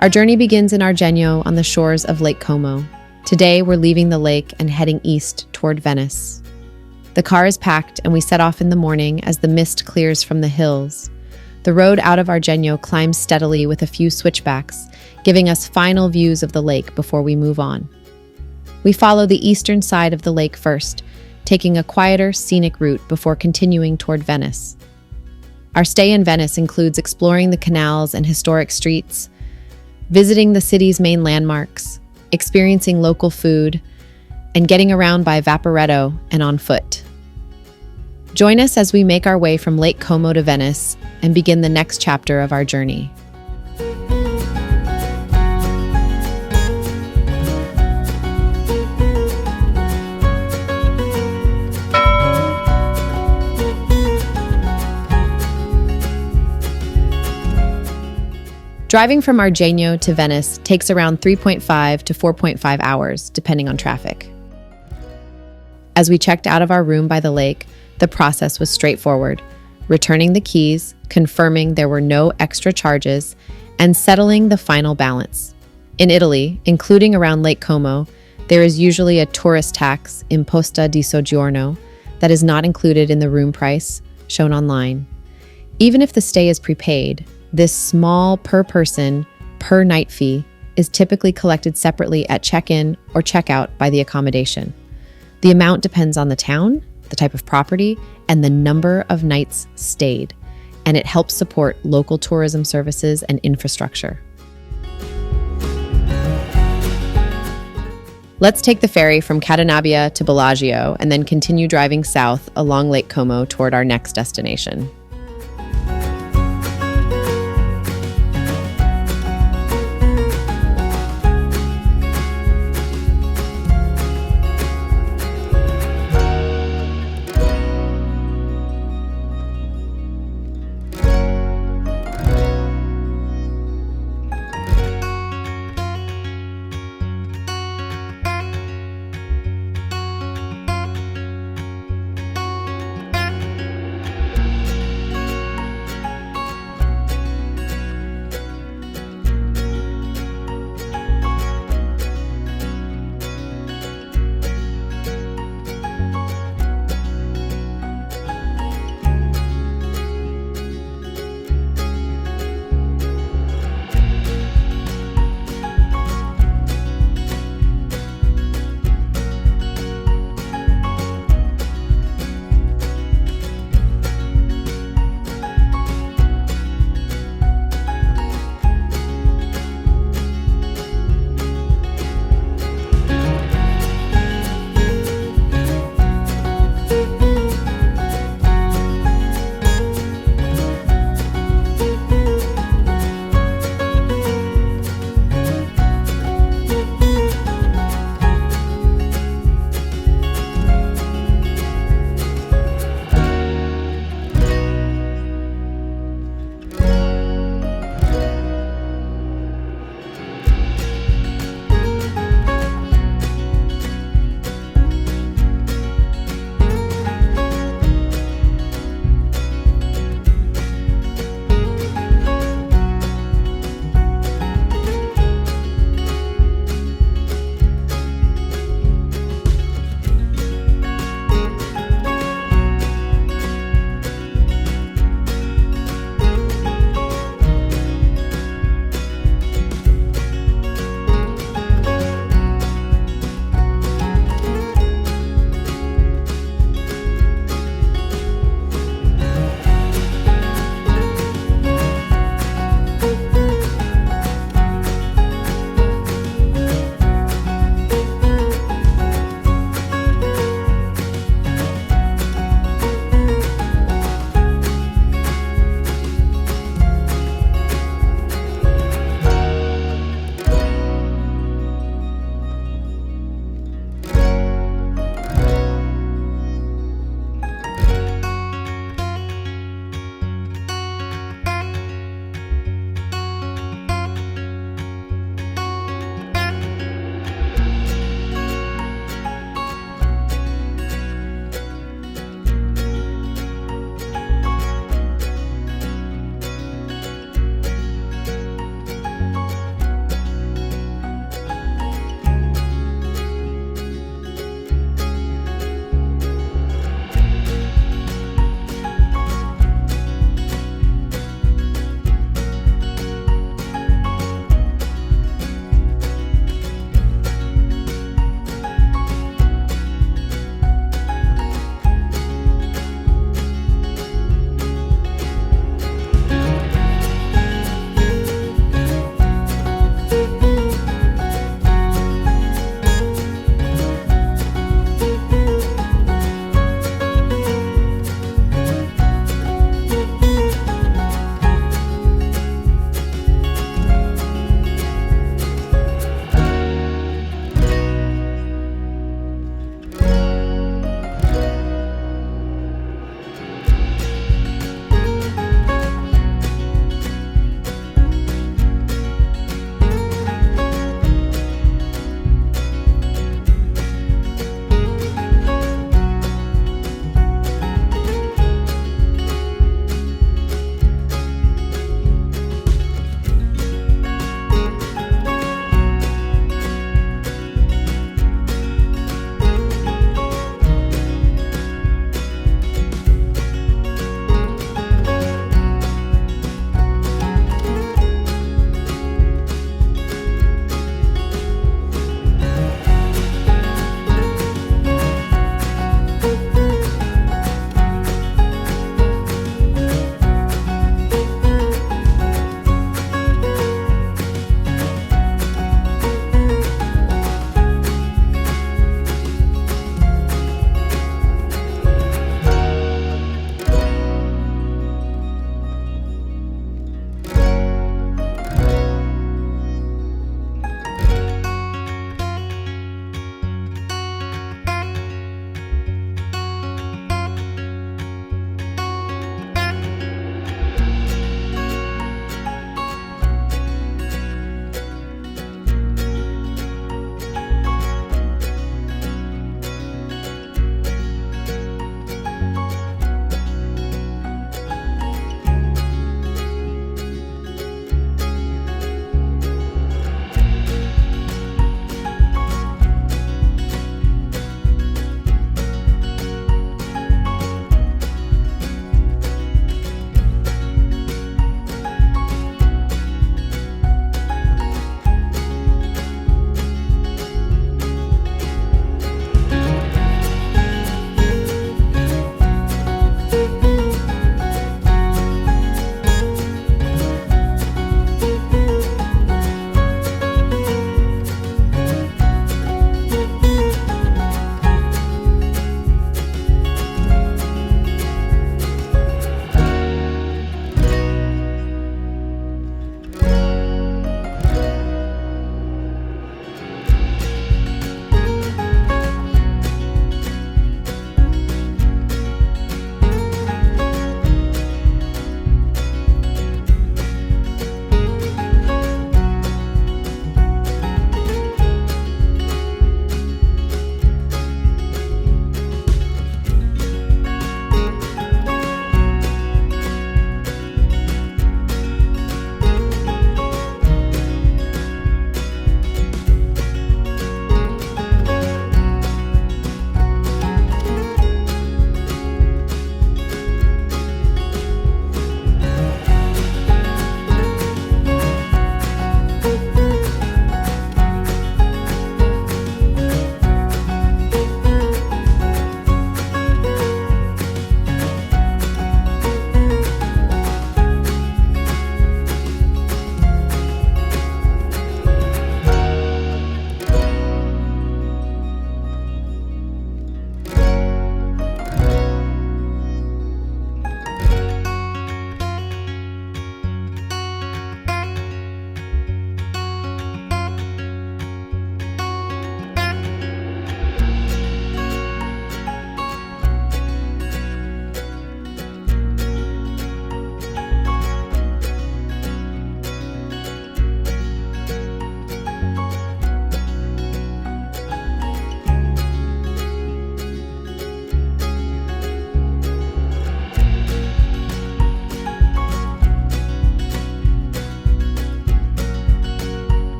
Our journey begins in Argenio on the shores of Lake Como. Today, we're leaving the lake and heading east toward Venice. The car is packed and we set off in the morning as the mist clears from the hills. The road out of Argenio climbs steadily with a few switchbacks, giving us final views of the lake before we move on. We follow the eastern side of the lake first, taking a quieter, scenic route before continuing toward Venice. Our stay in Venice includes exploring the canals and historic streets, visiting the city's main landmarks, experiencing local food, and getting around by Vaporetto and on foot. Join us as we make our way from Lake Como to Venice and begin the next chapter of our journey. Driving from Argenio to Venice takes around 3.5 to 4.5 hours, depending on traffic. As we checked out of our room by the lake, the process was straightforward: returning the keys, confirming there were no extra charges, and settling the final balance. In Italy, including around Lake Como, there is usually a tourist tax, imposta di soggiorno, that is not included in the room price shown online. Even if the stay is prepaid, this small per-person, per-night fee is typically collected separately at check-in or check-out by the accommodation. The amount depends on the town, the type of property, and the number of nights stayed, and it helps support local tourism services and infrastructure. Let's take the ferry from Cadenabia to Bellagio and then continue driving south along Lake Como toward our next destination.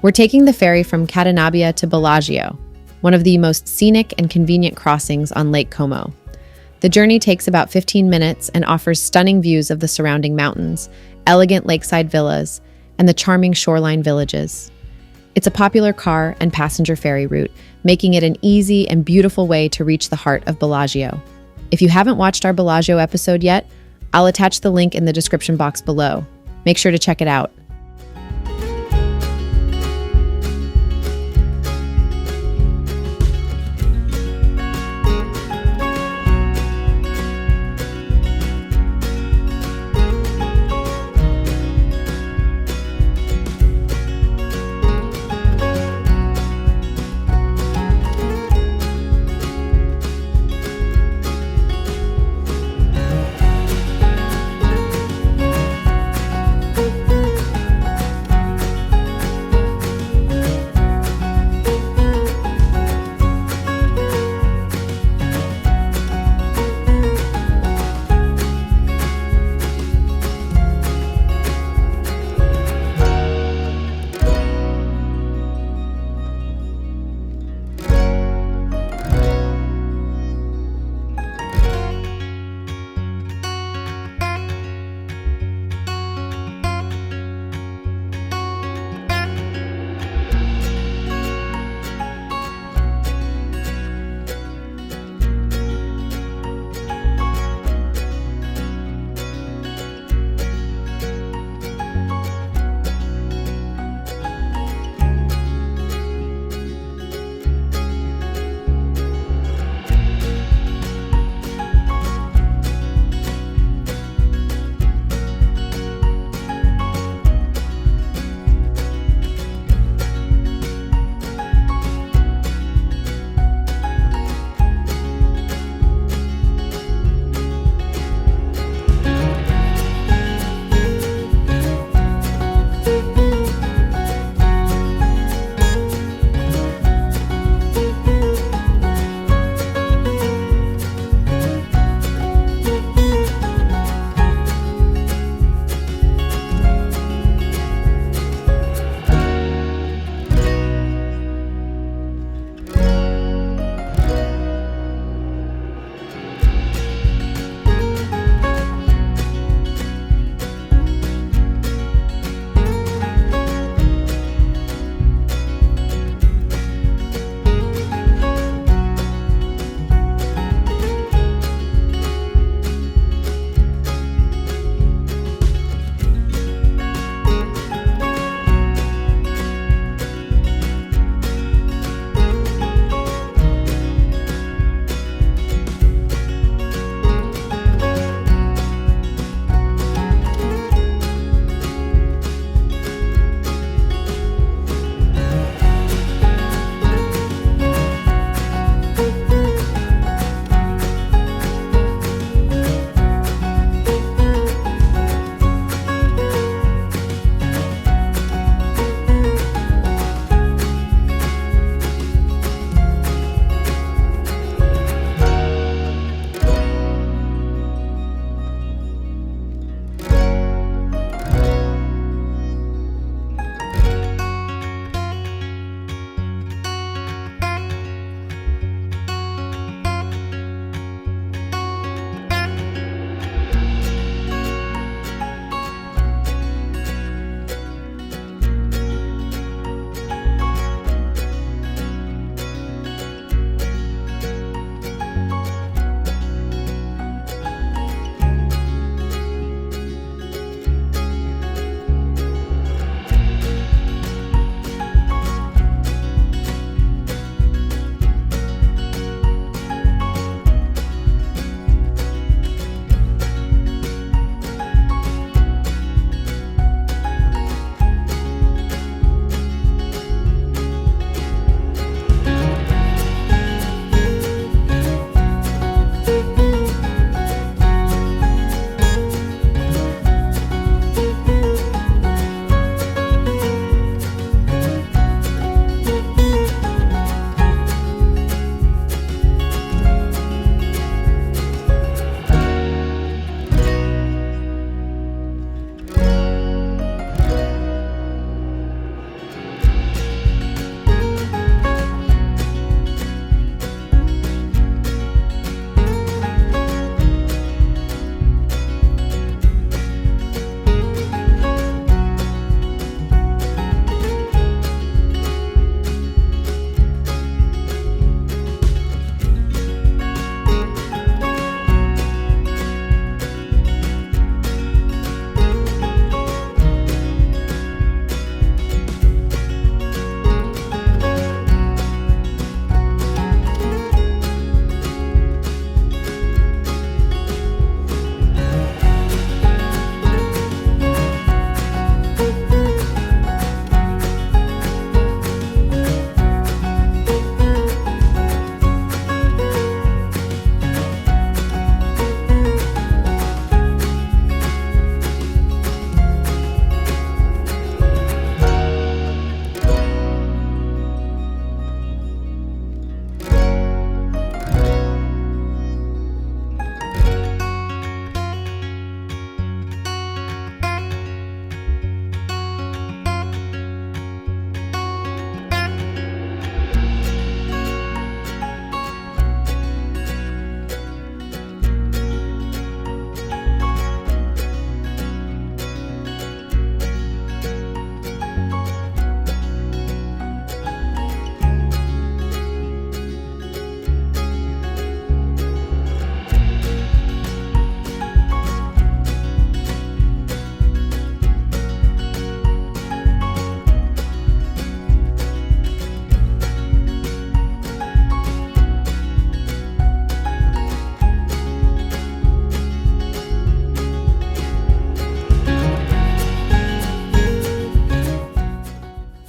We're taking the ferry from Cadenabia to Bellagio, one of the most scenic and convenient crossings on Lake Como. The journey takes about 15 minutes and offers stunning views of the surrounding mountains, elegant lakeside villas, and the charming shoreline villages. It's a popular car and passenger ferry route, making it an easy and beautiful way to reach the heart of Bellagio. If you haven't watched our Bellagio episode yet, I'll attach the link in the description box below. Make sure to check it out.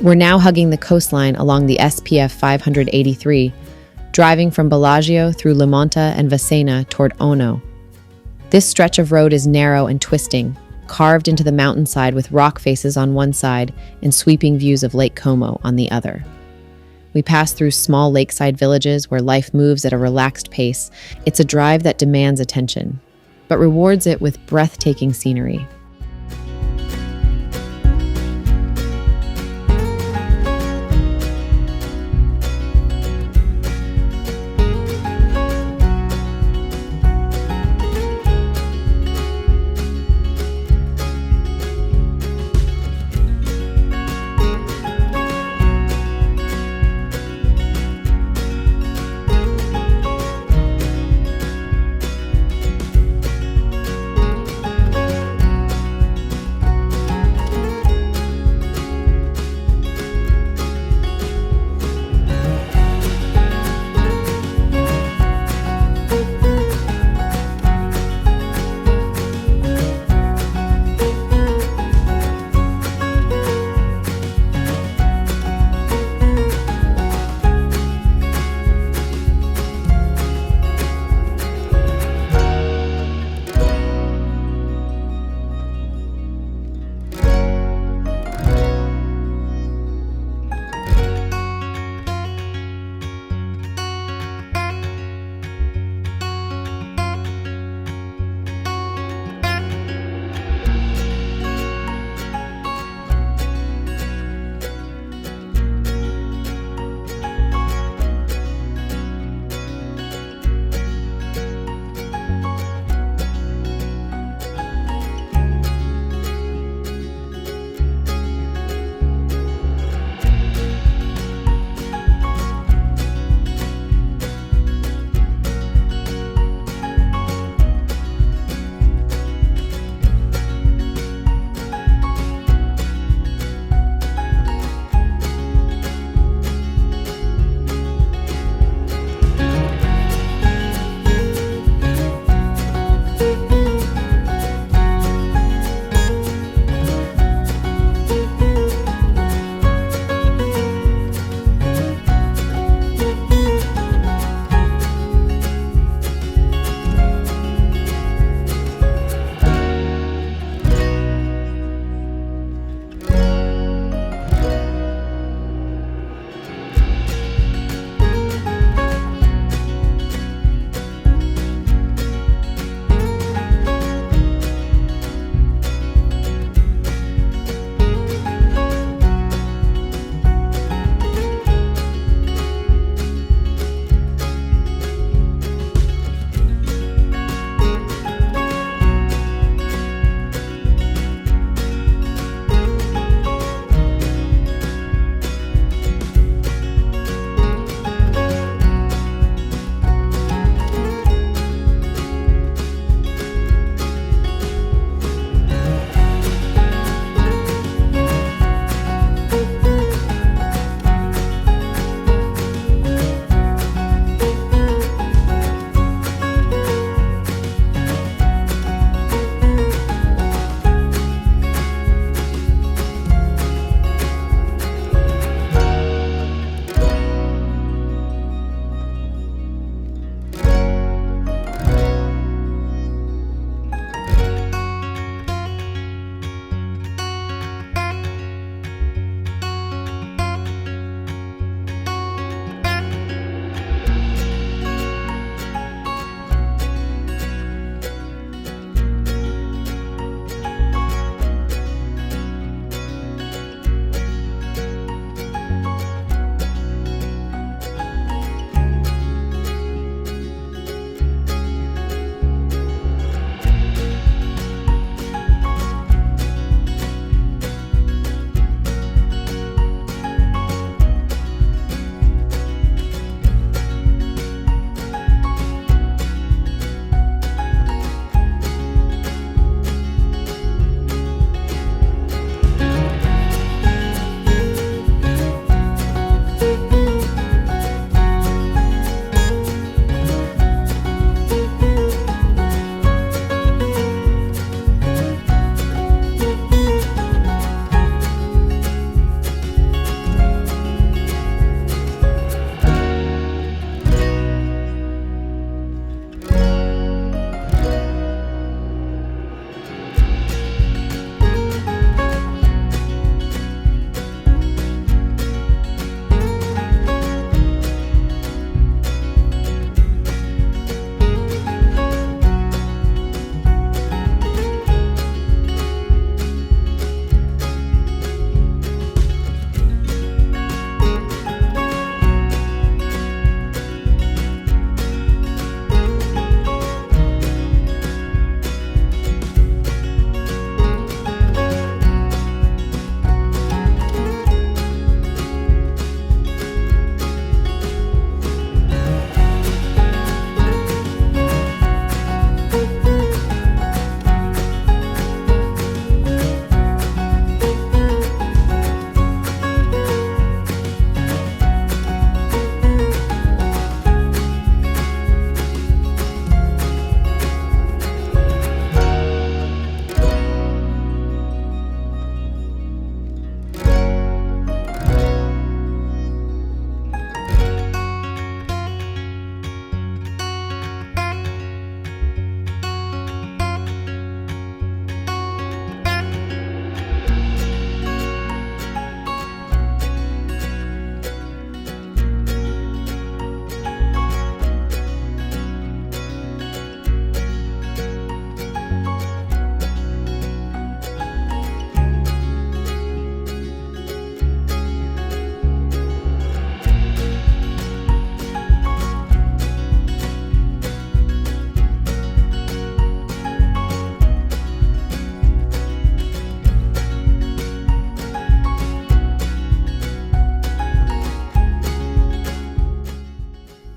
We're now hugging the coastline along the SPF 583, driving from Bellagio through Limonta and Varenna toward Ono. This stretch of road is narrow and twisting, carved into the mountainside with rock faces on one side and sweeping views of Lake Como on the other. We pass through small lakeside villages where life moves at a relaxed pace. It's a drive that demands attention, but rewards it with breathtaking scenery.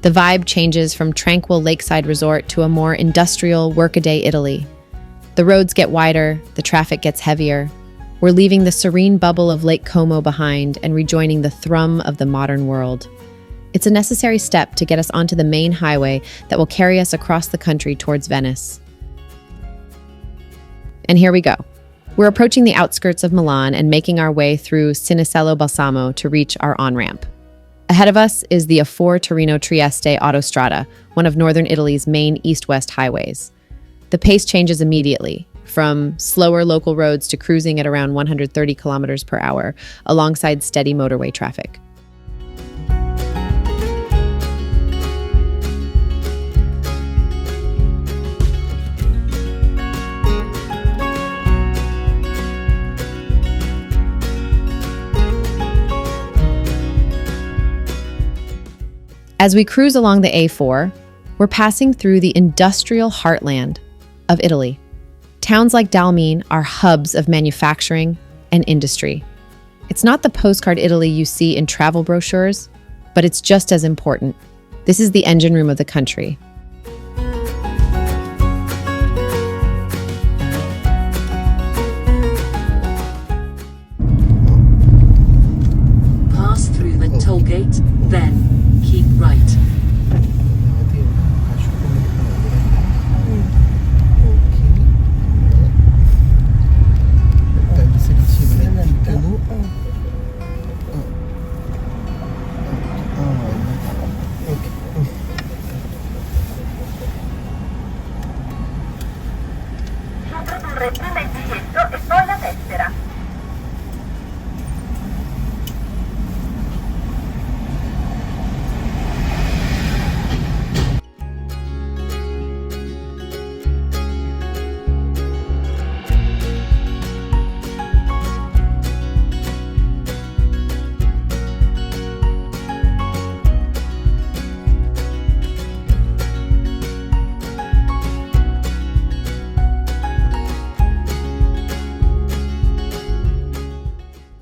The vibe changes from tranquil lakeside resort to a more industrial workaday Italy. The roads get wider, the traffic gets heavier. We're leaving the serene bubble of Lake Como behind and rejoining the thrum of the modern world. It's a necessary step to get us onto the main highway that will carry us across the country towards Venice. And here we go. We're approaching the outskirts of Milan and making our way through Cinisello Balsamo to reach our on-ramp. Ahead of us is the A4 Torino-Trieste Autostrada, one of northern Italy's main east-west highways. The pace changes immediately, from slower local roads to cruising at around 130 kilometers per hour, alongside steady motorway traffic. As we cruise along the A4, we're passing through the industrial heartland of Italy. Towns like Dolomites are hubs of manufacturing and industry. It's not the postcard Italy you see in travel brochures, but it's just as important. This is the engine room of the country. Pass through the toll gate, then keep right. Prima il biglietto e poi la tessera.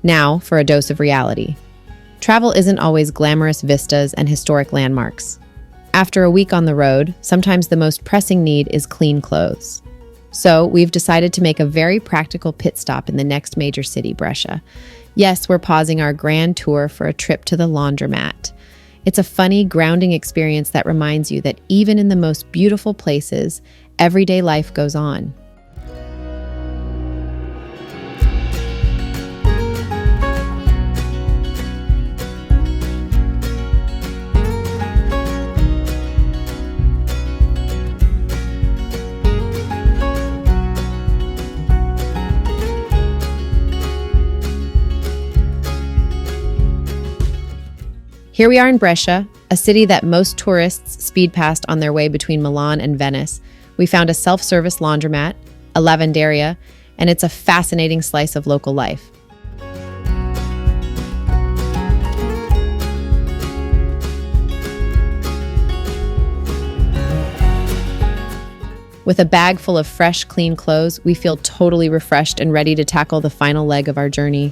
Now for a dose of reality. Travel isn't always glamorous vistas and historic landmarks. After a week on the road, sometimes the most pressing need is clean clothes. So we've decided to make a very practical pit stop in the next major city, Brescia. Yes, we're pausing our grand tour for a trip to the laundromat. It's a funny, grounding experience that reminds you that even in the most beautiful places, everyday life goes on. Here we are in Brescia, a city that most tourists speed past on their way between Milan and Venice. We found a self-service laundromat, a lavanderia, and it's a fascinating slice of local life. With a bag full of fresh, clean clothes, we feel totally refreshed and ready to tackle the final leg of our journey.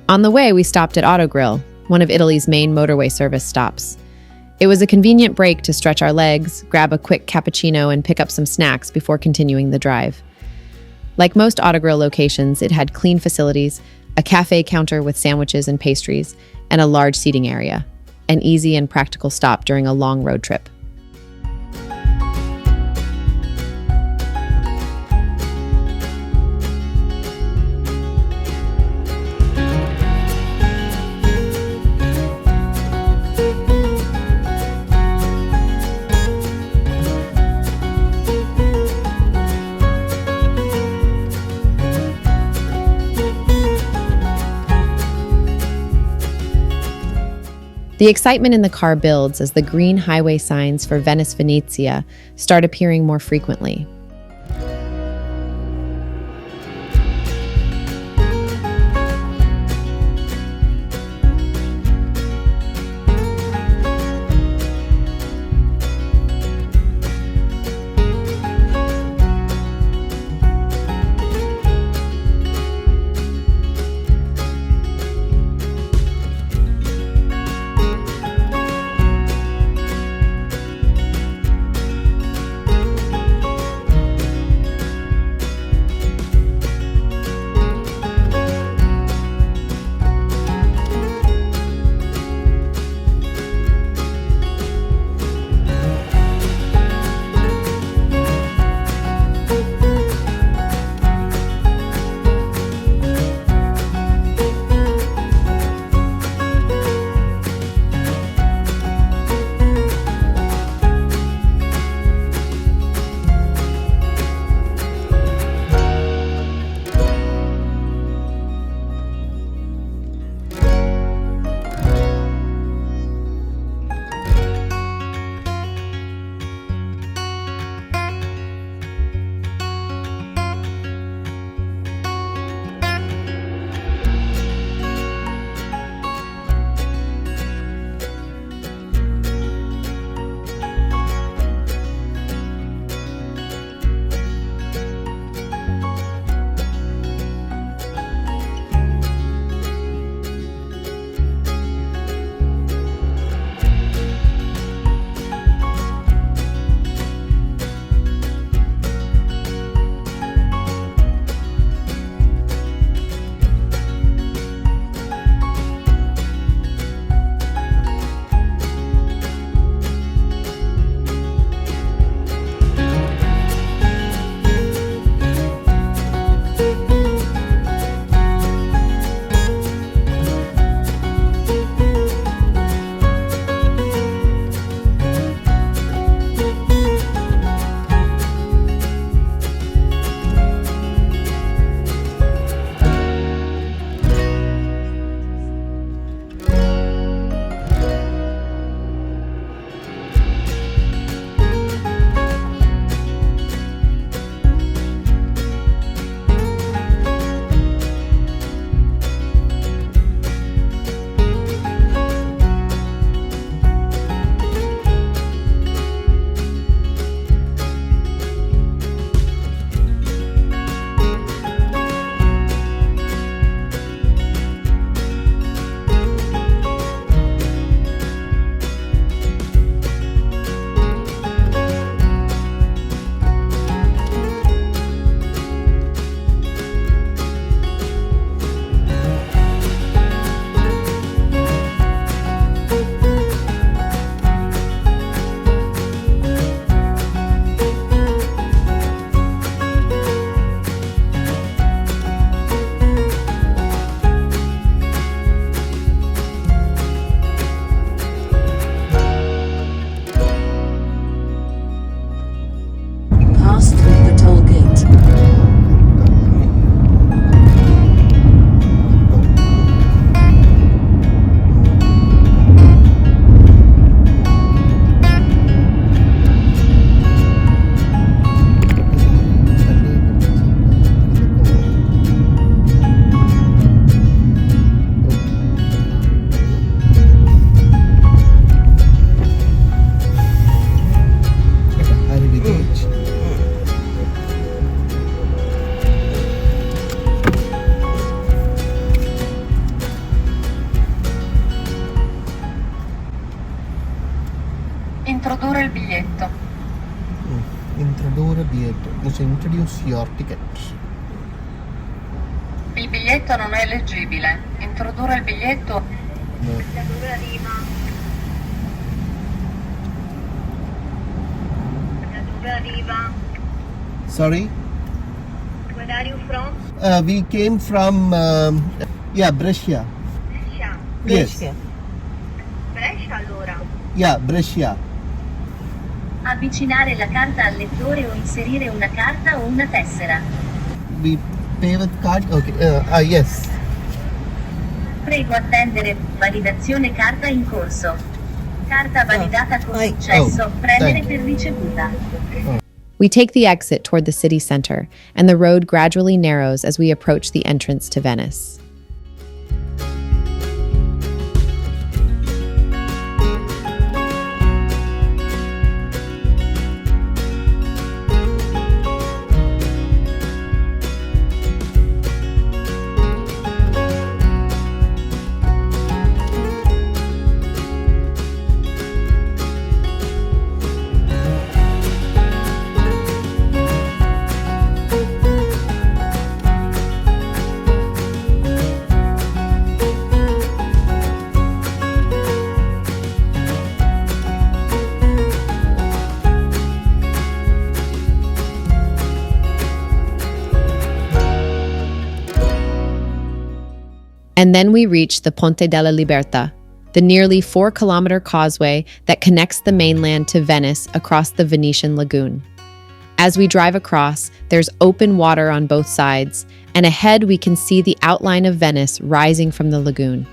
On the way, we stopped at Autogrill, one of Italy's main motorway service stops. It was a convenient break to stretch our legs, grab a quick cappuccino, and pick up some snacks before continuing the drive. Like most Autogrill locations, it had clean facilities, a cafe counter with sandwiches and pastries, and a large seating area. An easy and practical stop during a long road trip. The excitement in the car builds as the green highway signs for Venice Venezia start appearing more frequently. Introdurre il biglietto. Introdurre il biglietto. Must introduce your ticket. Il biglietto non è leggibile. Introdurre il biglietto. No. Da dove arriva? Da dove arriva? Sorry? Where are you from? We came from Brescia. Brescia. Yes. Brescia allora. Yeah, Brescia. Avvicinare la carta al lettore o inserire una carta o una tessera. We pay with card. Okay. Yes. Prego attendere. Validazione carta in corso. Carta validata con Oh, successo. Prendere thank per ricevuta. We take the exit toward the city center, and the road gradually narrows as we approach the entrance to Venice. And then we reach the Ponte della Libertà, the nearly 4-kilometer causeway that connects the mainland to Venice across the Venetian lagoon. As we drive across, there's open water on both sides, and ahead we can see the outline of Venice rising from the lagoon.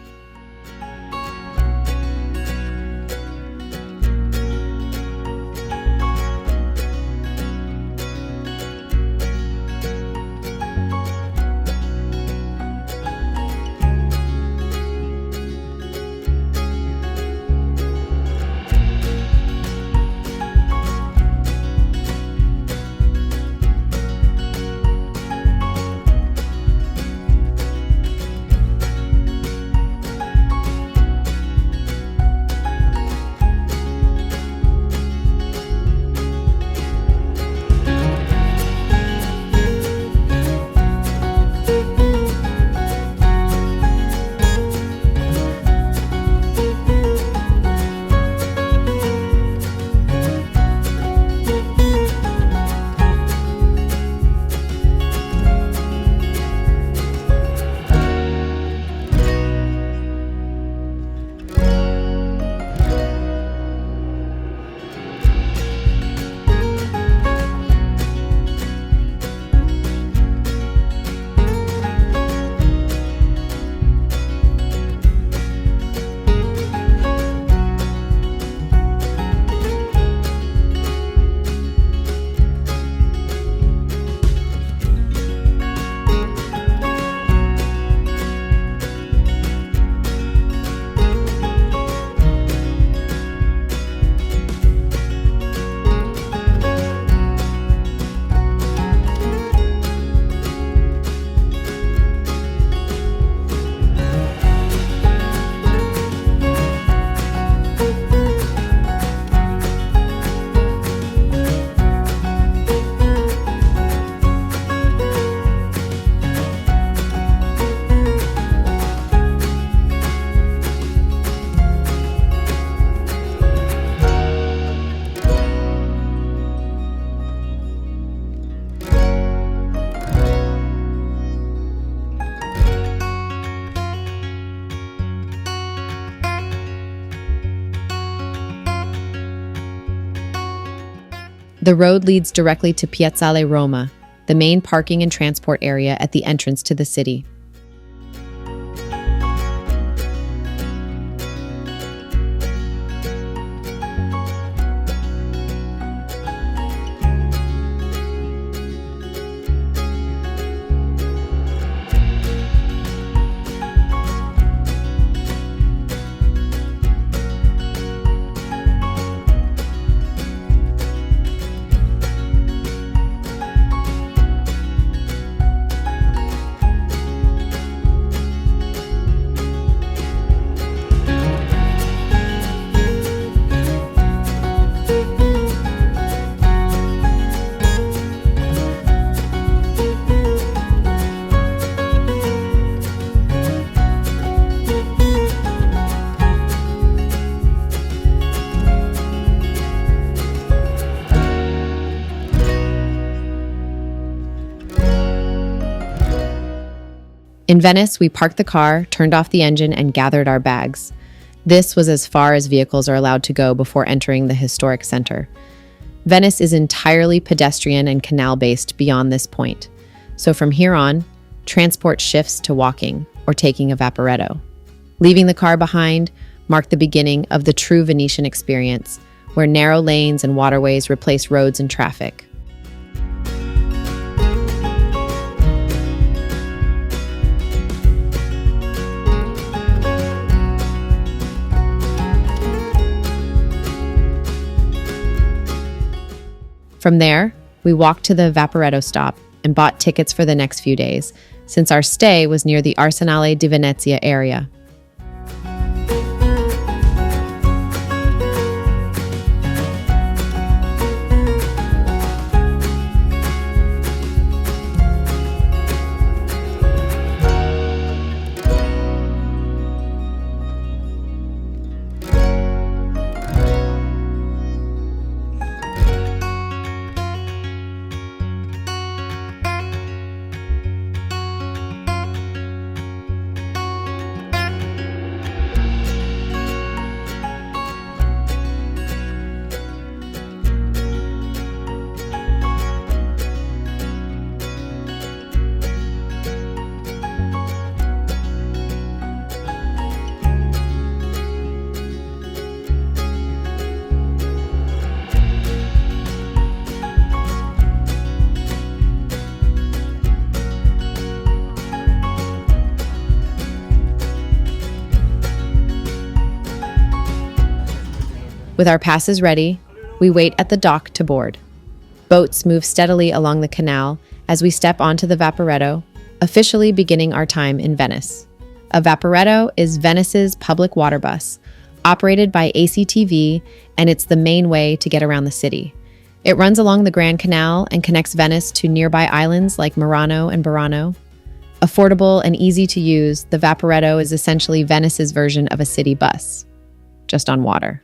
The road leads directly to Piazzale Roma, the main parking and transport area at the entrance to the city. In Venice, we parked the car, turned off the engine, and gathered our bags. This was as far as vehicles are allowed to go before entering the historic center. Venice is entirely pedestrian and canal-based beyond this point. So from here on, transport shifts to walking or taking a vaporetto. Leaving the car behind marked the beginning of the true Venetian experience, where narrow lanes and waterways replace roads and traffic. From there, we walked to the Vaporetto stop and bought tickets for the next few days, since our stay was near the Arsenale di Venezia area. With our passes ready, we wait at the dock to board. Boats move steadily along the canal as we step onto the Vaporetto, officially beginning our time in Venice. A Vaporetto is Venice's public water bus, operated by ACTV, and it's the main way to get around the city. It runs along the Grand Canal and connects Venice to nearby islands like Murano and Burano. Affordable and easy to use, the Vaporetto is essentially Venice's version of a city bus, just on water.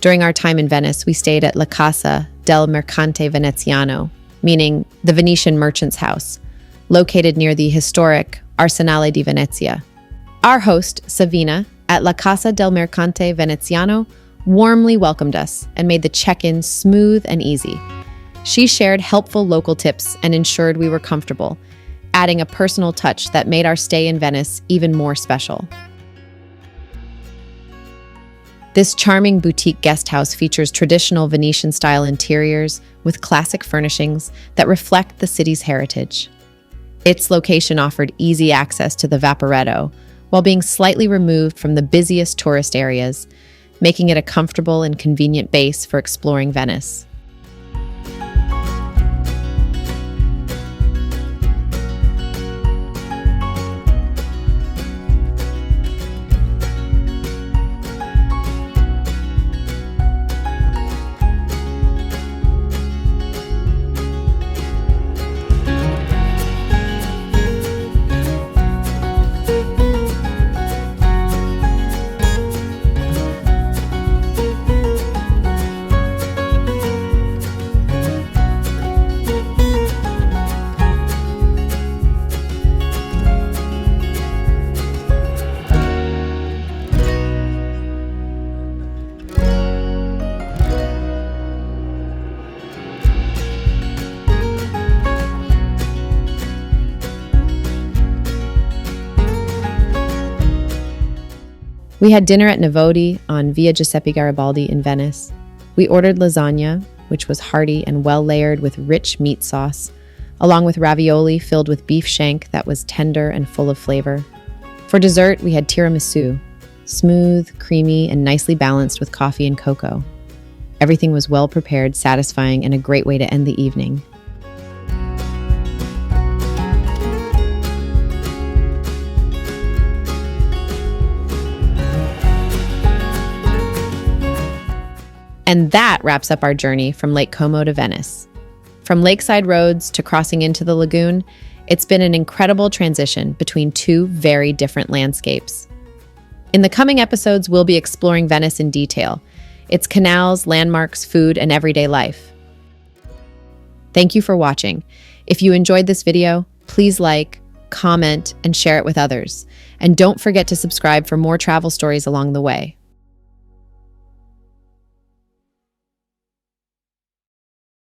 During our time in Venice, we stayed at La Casa del Mercante Veneziano, meaning the Venetian merchant's house, located near the historic Arsenale di Venezia. Our host, Savina, at La Casa del Mercante Veneziano, warmly welcomed us and made the check-in smooth and easy. She shared helpful local tips and ensured we were comfortable, adding a personal touch that made our stay in Venice even more special. This charming boutique guest house features traditional Venetian-style interiors with classic furnishings that reflect the city's heritage. Its location offered easy access to the Vaporetto, while being slightly removed from the busiest tourist areas, making it a comfortable and convenient base for exploring Venice. We had dinner at Navodi on Via Giuseppe Garibaldi in Venice. We ordered lasagna, which was hearty and well layered with rich meat sauce, along with ravioli filled with beef shank that was tender and full of flavor. For dessert, we had tiramisu, smooth, creamy, and nicely balanced with coffee and cocoa. Everything was well prepared, satisfying, and a great way to end the evening. And that wraps up our journey from Lake Como to Venice. From lakeside roads to crossing into the lagoon, it's been an incredible transition between two very different landscapes. In the coming episodes, we'll be exploring Venice in detail, its canals, landmarks, food, and everyday life. Thank you for watching. If you enjoyed this video, please like, comment, and share it with others. And don't forget to subscribe for more travel stories along the way.